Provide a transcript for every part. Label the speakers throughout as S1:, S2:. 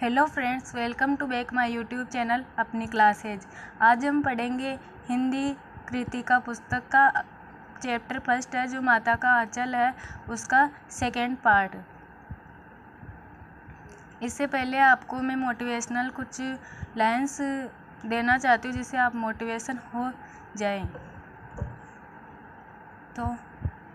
S1: Hello friends, welcome to back my YouTube channel अपनी classes. आज हम पढ़ेंगे हिंदी कृतिका पुस्तक का चैप्टर फर्स्ट है जो माता का आंचल है, उसका सेकेंड पार्ट। इससे पहले आपको मैं मोटिवेशनल कुछ लाइंस देना चाहती हूँ जिससे आप मोटिवेशन हो जाए। तो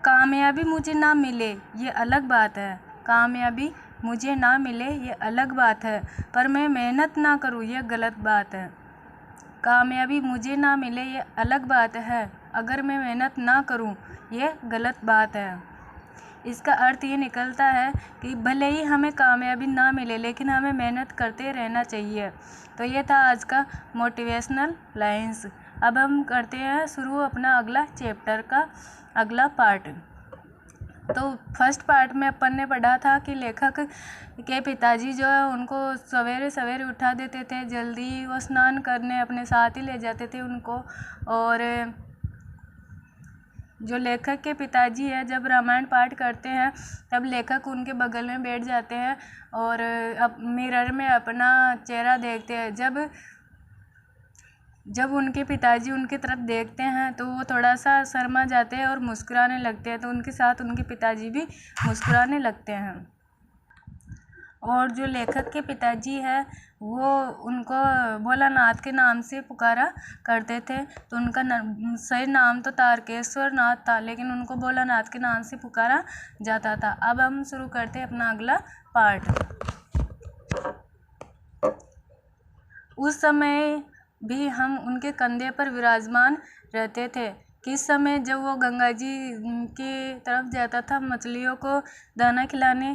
S1: कामयाबी मुझे ना मिले ये अलग बात है, कामयाबी मुझे ना मिले ये अलग बात है, पर मैं मेहनत ना करूँ ये गलत बात है। कामयाबी मुझे ना मिले ये अलग बात है, अगर मैं मेहनत ना करूँ ये गलत बात है। इसका अर्थ ये निकलता है कि भले ही हमें कामयाबी ना मिले लेकिन हमें मेहनत करते रहना चाहिए। तो ये था आज का मोटिवेशनल लाइंस। अब हम करते हैं शुरू अपना अगला चैप्टर का अगला पार्ट। तो फर्स्ट पार्ट में अपन ने पढ़ा था कि लेखक के पिताजी जो है उनको सवेरे सवेरे उठा देते थे, जल्दी वो स्नान करने अपने साथ ही ले जाते थे उनको। और जो लेखक के पिताजी है जब रामायण पाठ करते हैं तब लेखक उनके बगल में बैठ जाते हैं और अब मिरर में अपना चेहरा देखते हैं। जब उनके पिताजी उनकी तरफ देखते हैं तो वो थोड़ा सा शर्मा जाते हैं और मुस्कुराने लगते हैं, तो उनके साथ उनके पिताजी भी मुस्कुराने लगते हैं। और जो लेखक के पिताजी है वो उनको भोलानाथ के नाम से पुकारा करते थे, तो उनका सही नाम तो तारकेश्वर नाथ था लेकिन उनको भोलानाथ के नाम से पुकारा जाता था। अब हम शुरू करते हैं अपना अगला पार्ट। उस समय भी हम उनके कंधे पर विराजमान रहते थे। किस समय? जब वो गंगा जी की तरफ जाता था मछलियों को दाना खिलाने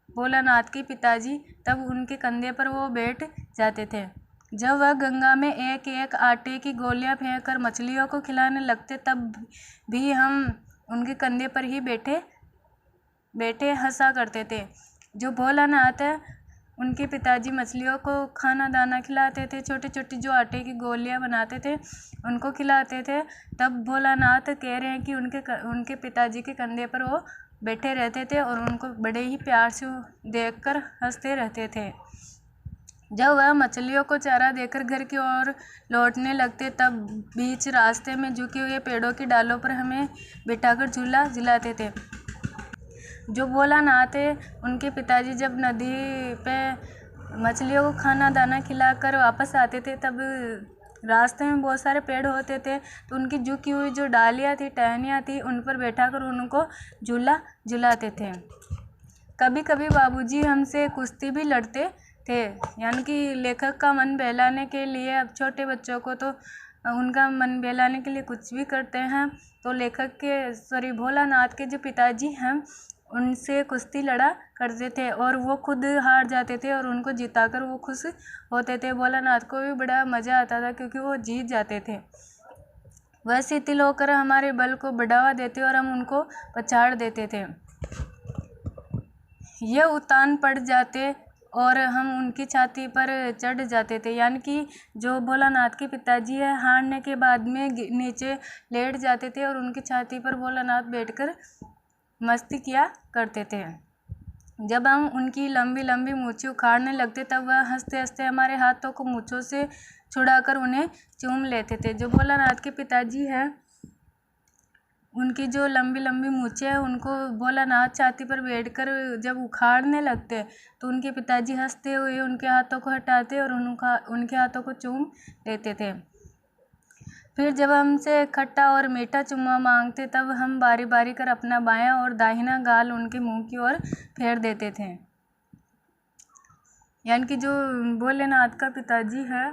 S1: भोलानाथ के पिताजी, तब उनके कंधे पर वो बैठ जाते थे। जब वह गंगा में एक एक आटे की गोलियां फेंक कर मछलियों को खिलाने लगते तब भी हम उनके कंधे पर ही बैठे हंसा करते थे। जो भोलानाथ है उनके पिताजी मछलियों को खाना दाना खिलाते थे, छोटी छोटी जो आटे की गोलियां बनाते थे उनको खिलाते थे। तब भोलानाथ कह रहे हैं कि उनके पिताजी के कंधे पर वो बैठे रहते थे और उनको बड़े ही प्यार से देखकर हंसते रहते थे। जब वह मछलियों को चारा देकर घर की ओर लौटने लगते तब बीच रास्ते में झुके हुए पेड़ों की डालों पर हमें बिठाकर झूला झुलाते थे। जो भोलानाथ है उनके पिताजी जब नदी पे मछलियों को खाना दाना खिलाकर वापस आते थे तब रास्ते में बहुत सारे पेड़ होते थे, तो उनकी झुकी हुई जो डालियाँ थी, टहनियाँ थी, उन पर बैठाकर उनको झूला झुलाते थे। कभी कभी बाबूजी हमसे कुश्ती भी लड़ते थे, यानी कि लेखक का मन बहलाने के लिए, अब छोटे बच्चों को तो उनका मन बहलाने के लिए कुछ भी करते हैं। तो लेखक के भोलानाथ के जो पिताजी हैं उनसे कुश्ती लड़ा करते थे और वो खुद हार जाते थे और उनको जिताकर वो खुश होते थे। भोलानाथ को भी बड़ा मज़ा आता था क्योंकि वो जीत जाते थे। वह शिथिल होकर हमारे बल को बढ़ावा देते और हम उनको पछाड़ देते थे। ये उतान पड़ जाते और हम उनकी छाती पर चढ़ जाते थे, यानी कि जो भोलानाथ के पिताजी है हारने के बाद में नीचे लेट जाते थे और उनकी छाती पर भोलानाथ बैठकर मस्ती किया करते थे। जब हम उनकी लंबी लंबी मूछें उखाड़ने लगते तब वह हंसते हंसते हमारे हाथों को मूछों से छुड़ाकर उन्हें चूम लेते थे। जो भोलानाथ के पिताजी हैं उनकी जो लंबी लंबी मूछें हैं उनको भोलानाथ छाती पर बैठकर जब उखाड़ने लगते तो उनके पिताजी हंसते हुए उनके हाथों को हटाते और उनके हाथों को चूम लेते थे। फिर जब हमसे खट्टा और मीठा चुम्मा मांगते तब हम बारी बारी कर अपना बायां और दाहिना गाल उनके मुंह की ओर फेर देते थे। यानी कि जो भोलेनाथ का पिताजी है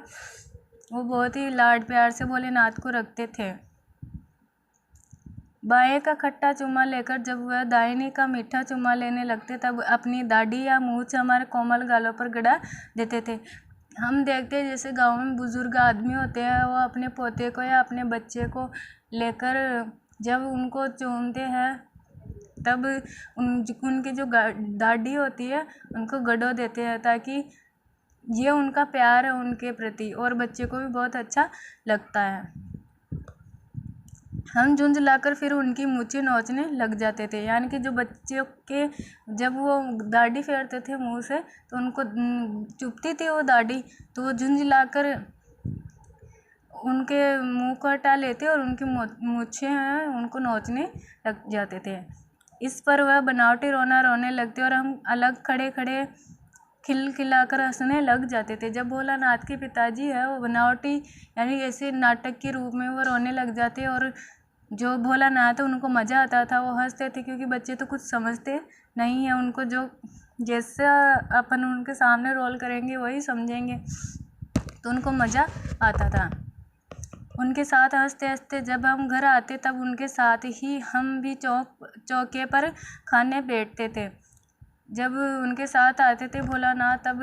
S1: वो बहुत ही लाड प्यार से भोलेनाथ को रखते थे। बाएं का खट्टा चुम्मा लेकर जब वह दाहिने का मीठा चुम्मा लेने लगते तब अपनी दाढ़ी या मूंछ हमारे कोमल गालों पर गड़ा देते थे। हम देखते हैं जैसे गांव में बुजुर्ग आदमी होते हैं वो अपने पोते को या अपने बच्चे को लेकर जब उनको चूमते हैं तब उनकी जो दाढ़ी होती है उनको गड़ो देते हैं ताकि ये उनका प्यार है उनके प्रति और बच्चे को भी बहुत अच्छा लगता है। हम झुंझलाकर फिर उनकी मूछें नोचने लग जाते थे। यानी कि जो बच्चों के जब वो दाढ़ी फेरते थे मुंह से तो उनको चुभती थी वो दाढ़ी, तो वो झुंझलाकर उनके मुंह को हटा लेते और उनकी मूछें हैं उनको नोचने लग जाते थे। इस पर वह बनावटी रोना रोने लगते और हम अलग खड़े खड़े खिलखिलाकर हंसने लग जाते थे। जब भोलानाथ के पिताजी है वो बनावटी यानी ऐसे नाटक के रूप में वो रोने लग जाते और जो भोलानाथ है उनको मज़ा आता था, वो हंसते थे क्योंकि बच्चे तो कुछ समझते नहीं है, उनको जो जैसा अपन उनके सामने रोल करेंगे वही समझेंगे, तो उनको मज़ा आता था। उनके साथ हंसते हंसते जब हम घर आते तब उनके साथ ही हम भी चौके पर खाने बैठते थे। जब उनके साथ आते थे भोलानाथ तब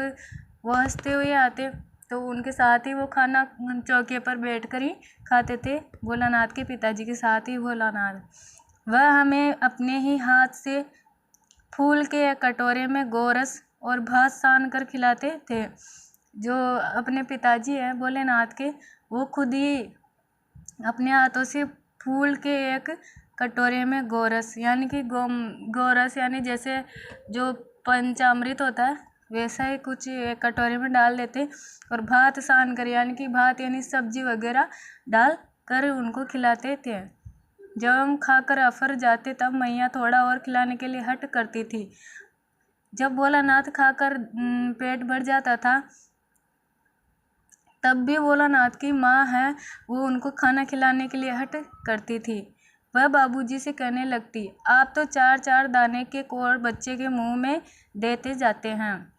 S1: वो हंसते हुए आते, तो उनके साथ ही वो खाना चौके पर बैठकर ही खाते थे। भोलानाथ के पिताजी के साथ ही भोलानाथ वह हमें अपने ही हाथ से फूल के कटोरे में गोरस और भात सान कर खिलाते थे। जो अपने पिताजी हैं भोलेनाथ के, वो खुद ही अपने हाथों से फूल के एक कटोरे में गोरस यानी कि गोरस यानी जैसे जो पंचामृत होता है वैसा ही कुछ एक कटोरे में डाल देते और भात सान कर यानी कि भात यानी सब्जी वगैरह डाल कर उनको खिलाते थे। जब हम खाकर अफर जाते तब मैया थोड़ा और खिलाने के लिए हट करती थी। जब भोलानाथ खाकर पेट भर जाता था तब भी भोलानाथ की माँ है वो उनको खाना खिलाने के लिए हट करती थी। वह बाबूजी से कहने लगती, आप तो 4-4 दाने के कोर बच्चे के मुंह में देते जाते हैं।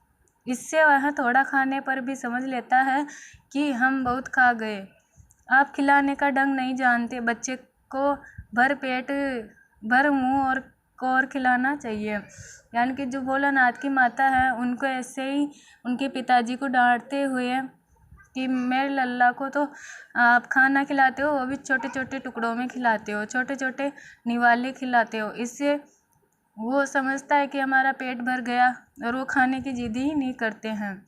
S1: इससे वह थोड़ा खाने पर भी समझ लेता है कि हम बहुत खा गए। आप खिलाने का ढंग नहीं जानते, बच्चे को भर पेट भर मुंह और कोर खिलाना चाहिए। यानी कि जो भोलानाथ की माता है उनको ऐसे ही उनके पिताजी को डांटते हुए कि मेरे लल्ला को तो आप खाना खिलाते हो वो भी छोटे छोटे टुकड़ों में खिलाते हो, छोटे छोटे निवाले खिलाते हो। इससे वो समझता है कि हमारा पेट भर गया और वो खाने की जिद ही नहीं करते हैं।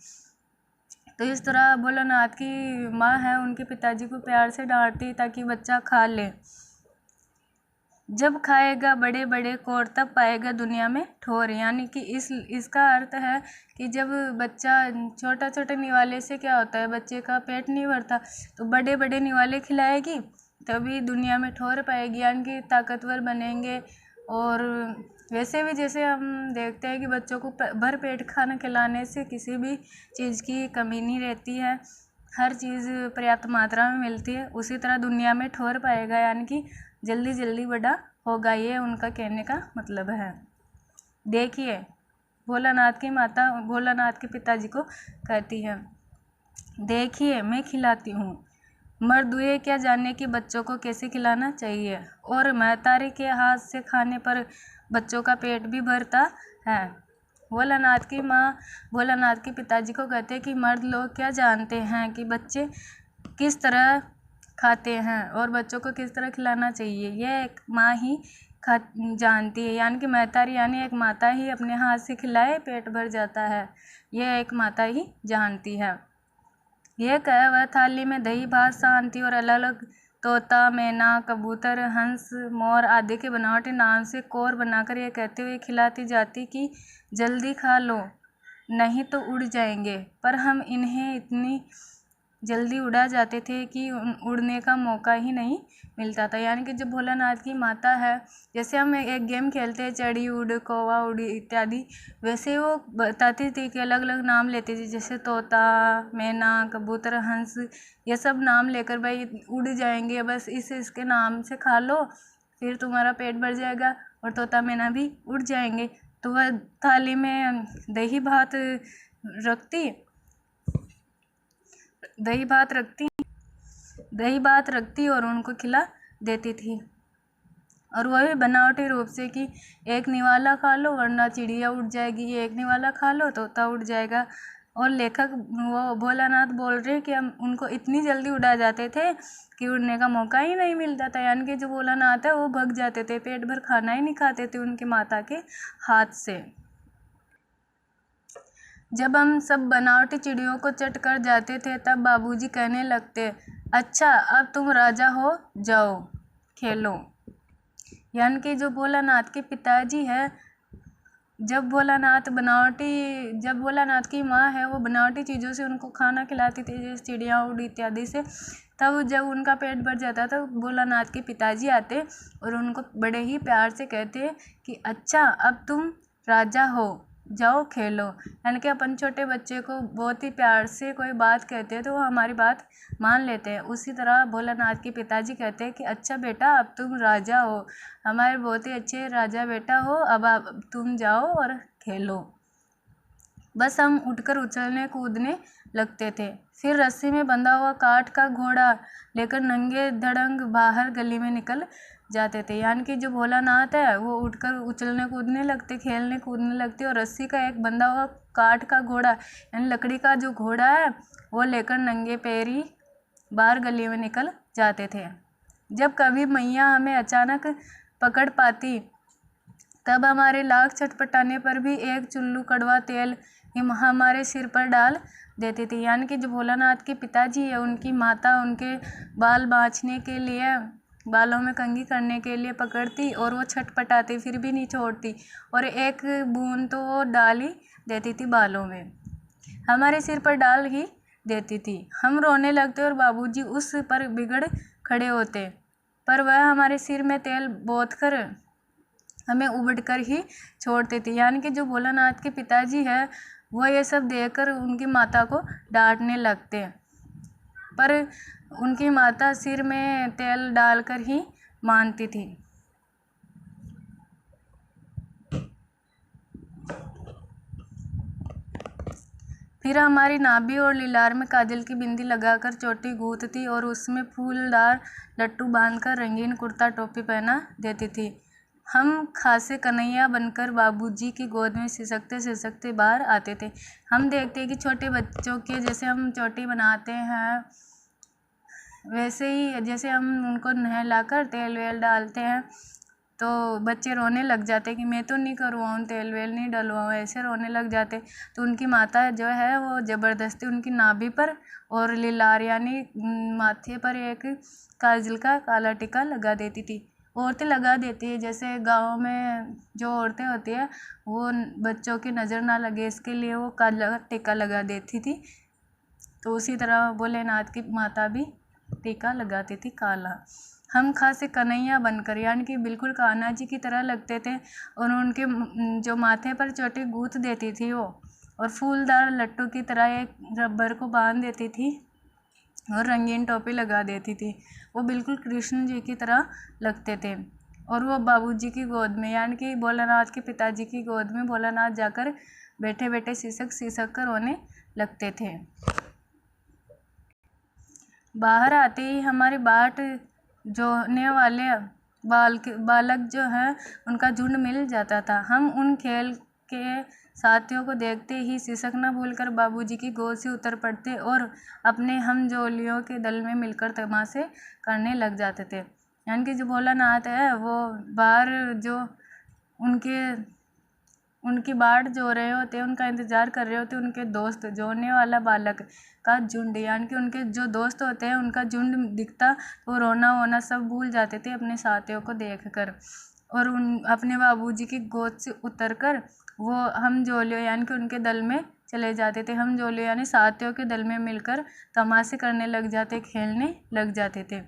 S1: तो इस तरह भोलानाथ की माँ है उनके पिताजी को प्यार से डांटती ताकि बच्चा खा ले। जब खाएगा बड़े बड़े कोर तब पाएगा दुनिया में ठोर। यानी कि इसका अर्थ है कि जब बच्चा छोटा छोटे निवाले से क्या होता है, बच्चे का पेट नहीं भरता, तो बड़े बड़े निवाले खिलाएगी तभी दुनिया में ठोर पाएगी, यानी कि ताकतवर बनेंगे। और वैसे भी जैसे हम देखते हैं कि बच्चों को भर पेट खाना खिलाने से किसी भी चीज़ की कमी नहीं रहती है, हर चीज़ पर्याप्त मात्रा में मिलती है, उसी तरह दुनिया में ठोर पाएगा, यानी कि जल्दी जल्दी बड़ा होगा, ये उनका कहने का मतलब है। देखिए भोलानाथ की माता भोलानाथ के पिताजी को कहती है, देखिए मैं खिलाती हूँ, मर्द हुए क्या जाने कि बच्चों को कैसे खिलाना चाहिए, और महतारी के हाथ से खाने पर बच्चों का पेट भी भरता है। भोलानाथ की माँ भोलानाथ के पिताजी को कहते हैं कि मर्द लोग क्या जानते हैं कि बच्चे किस तरह खाते हैं और बच्चों को किस तरह खिलाना चाहिए, यह एक माँ ही जानती है। यानी कि महतारी यानी एक माता ही अपने हाथ से खिलाए पेट भर जाता है, यह एक माता ही जानती है। यह कह वह थाली में दही भात शांति और अलग अलग तोता मैना कबूतर हंस मोर आदि के बनावटी नाम से कोर बनाकर यह कहते हुए खिलाती जाती कि जल्दी खा लो नहीं तो उड़ जाएंगे। पर हम इन्हें इतनी जल्दी उड़ा जाते थे कि उड़ने का मौका ही नहीं मिलता था। यानी कि जो भोलानाथ की माता है, जैसे हम एक गेम खेलते हैं चढ़ी उड़ कौवा उड़ी इत्यादि, वैसे वो बताती थी कि अलग अलग नाम लेती थी, जैसे तोता मैना कबूतर हंस, ये सब नाम लेकर भाई उड़ जाएंगे, बस इसके नाम से खा लो फिर तुम्हारा पेट भर जाएगा और तोता मैना भी उड़ जाएंगे। तो वह थाली में दही भात रखती और उनको खिला देती थी, और वह भी बनावटी रूप से कि एक निवाला खा लो वरना चिड़िया उड़ जाएगी, एक निवाला खा लो तोता उड़ जाएगा। और लेखक वो भोलानाथ बोल रहे कि हम उनको इतनी जल्दी उड़ा जाते थे कि उड़ने का मौका ही नहीं मिलता था। यानी कि जो भोलानाथ है वो भग जाते थे, पेट भर खाना ही नहीं खाते थे उनकी माता के हाथ से। जब हम सब बनावटी चिड़ियों को चट कर जाते थे तब बाबूजी कहने लगते, अच्छा अब तुम राजा हो जाओ, खेलो। यानी कि जो भोलानाथ के पिताजी है, जब भोलानाथ की माँ है वो बनावटी चीज़ों से उनको खाना खिलाती थी, जैसे चिड़िया उड़ इत्यादि से। तब जब उनका पेट भर जाता था, भोलानाथ के पिताजी आते और उनको बड़े ही प्यार से कहते कि अच्छा अब तुम राजा हो, जाओ खेलो। यानी कि अपन छोटे बच्चे को बहुत ही प्यार से कोई बात कहते हैं तो वो हमारी बात मान लेते हैं। उसी तरह भोलानाथ के पिताजी कहते हैं कि अच्छा बेटा अब तुम राजा हो, हमारे बहुत ही अच्छे राजा बेटा हो, अब आप तुम जाओ और खेलो। बस हम उठकर उछलने कूदने लगते थे। फिर रस्सी में बंधा हुआ काठ का घोड़ा लेकर नंगे धड़ंग बाहर गली में निकल जाते थे। यानी कि जो भोलानाथ है वो उठकर उछलने कूदने लगते, खेलने कूदने लगते, और रस्सी का एक बंधा हुआ काठ का घोड़ा यानी लकड़ी का जो घोड़ा है वो लेकर नंगे पैरी बाहर गली में निकल जाते थे। जब कभी मैया हमें अचानक पकड़ पाती तब हमारे लाख छटपटाने पर भी एक चुल्लू कड़वा तेल हमारे सिर पर डाल देती थी। यानी कि जो भोलानाथ के पिताजी है उनकी माता उनके बाल बाँचने के लिए, बालों में कंघी करने के लिए पकड़ती और वो छटपटाती फिर भी नहीं छोड़ती, और एक बूंद तो वो डाल ही देती थी बालों में, हमारे सिर पर डाल ही देती थी। हम रोने लगते और बाबूजी उस पर बिगड़ खड़े होते, पर वह हमारे सिर में तेल बोत कर हमें उबड़ कर ही छोड़ते थे। यानी कि जो भोलानाथ के पिताजी है वो ये सब देखकर उनकी माता को डांटने लगते, पर उनकी माता सिर में तेल डालकर ही मानती थी। फिर हमारी नाभि और लीलार में काजल की बिंदी लगाकर चोटी गूंथती और उसमें फूलदार लट्टू बांधकर रंगीन कुर्ता टोपी पहना देती थी। हम खासे कन्हैया बनकर बाबूजी की गोद में सिसकते सिसकते बाहर आते थे। हम देखते हैं कि छोटे बच्चों के जैसे हम चोटी बनाते हैं वैसे ही जैसे हम उनको नहलाकर तेल वेल डालते हैं तो बच्चे रोने लग जाते कि मैं तो नहीं करवाऊँ, तेल वेल नहीं डलवाऊँ, ऐसे रोने लग जाते। तो उनकी माता जो है वो ज़बरदस्ती उनकी नाभि पर और लीलार यानी माथे पर एक काजल का काला टीका लगा देती थी। औरतें लगा देती है, जैसे गाँव में जो औरतें होती है वो बच्चों की नज़र ना लगे इसके लिए वो काला टीका लगा देती थी। तो उसी तरह भोलेनाथ की माता भी टीका लगाती थी काला। हम खासे कन्हैया बनकर यानी कि बिल्कुल कान्हा जी की तरह लगते थे, और उनके जो माथे पर चोटी गूंथ देती थी वो, और फूलदार लट्टू की तरह एक रबर को बांध देती थी और रंगीन टोपी लगा देती थी। वो बिल्कुल कृष्ण जी की तरह लगते थे, और वो बाबूजी की गोद में यानी कि भोलानाथ के पिताजी की गोद में भोलानाथ जाकर बैठे बैठे सिसक सिसक कर रोने लगते थे। बाहर आते ही हमारी बाट जोहने वाले बालक जो हैं उनका झुंड मिल जाता था। हम उन खेल के साथियों को देखते ही सिसक न भूलकर बाबूजी की गोद से उतर पड़ते और अपने हमजोलियों के दल में मिलकर तमाशे करने लग जाते थे। यानी कि जो भोलानाथ है वो बाहर जो उनकी बाट जो रहे होते हैं, उनका इंतज़ार कर रहे होते, उनके दोस्त जोड़ने वाला बालक का झुंड यानी कि उनके जो दोस्त होते हैं उनका झुंड दिखता तो रोना वोना सब भूल जाते थे अपने साथियों को देखकर, और अपने बाबूजी की गोद से उतरकर वो हमजोलियों यानी कि उनके दल में चले जाते थे। हमजोलियों यानी साथियों के दल में मिलकर तमाशे करने लग जाते, खेलने लग जाते थे।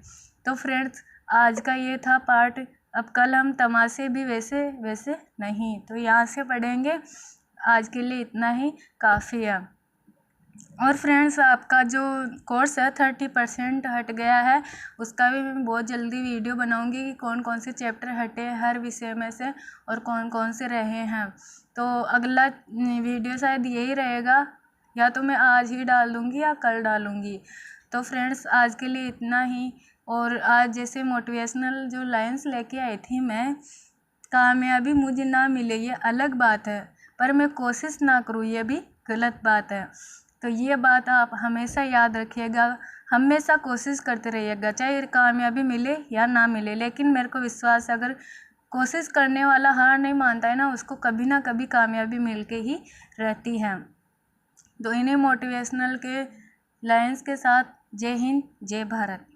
S1: तो फ्रेंड्स आज का ये था पार्ट। अब कल हम तमाशे भी वैसे नहीं, तो यहाँ से पढ़ेंगे। आज के लिए इतना ही काफ़ी है। और फ्रेंड्स आपका जो कोर्स है 30% हट गया है, उसका भी मैं बहुत जल्दी वीडियो बनाऊंगी कि कौन कौन से चैप्टर हटे हर विषय में से और कौन कौन से रहे हैं। तो अगला वीडियो शायद यही रहेगा, या तो मैं आज ही डाल दूँगी या कल डालूँगी। तो फ्रेंड्स आज के लिए इतना ही। और आज जैसे मोटिवेशनल जो लाइन्स लेके आई थी मैं, कामयाबी मुझे ना मिले ये अलग बात है, पर मैं कोशिश ना करूँ ये भी गलत बात है। तो ये बात आप हमेशा याद रखिएगा, हमेशा कोशिश करते रहिएगा, चाहे कामयाबी मिले या ना मिले। लेकिन मेरे को विश्वास है अगर कोशिश करने वाला हार नहीं मानता है ना, उसको कभी ना कभी कामयाबी मिल के ही रहती है। तो इन्हीं मोटिवेशनल के लाइन्स के साथ जय हिंद जय भारत।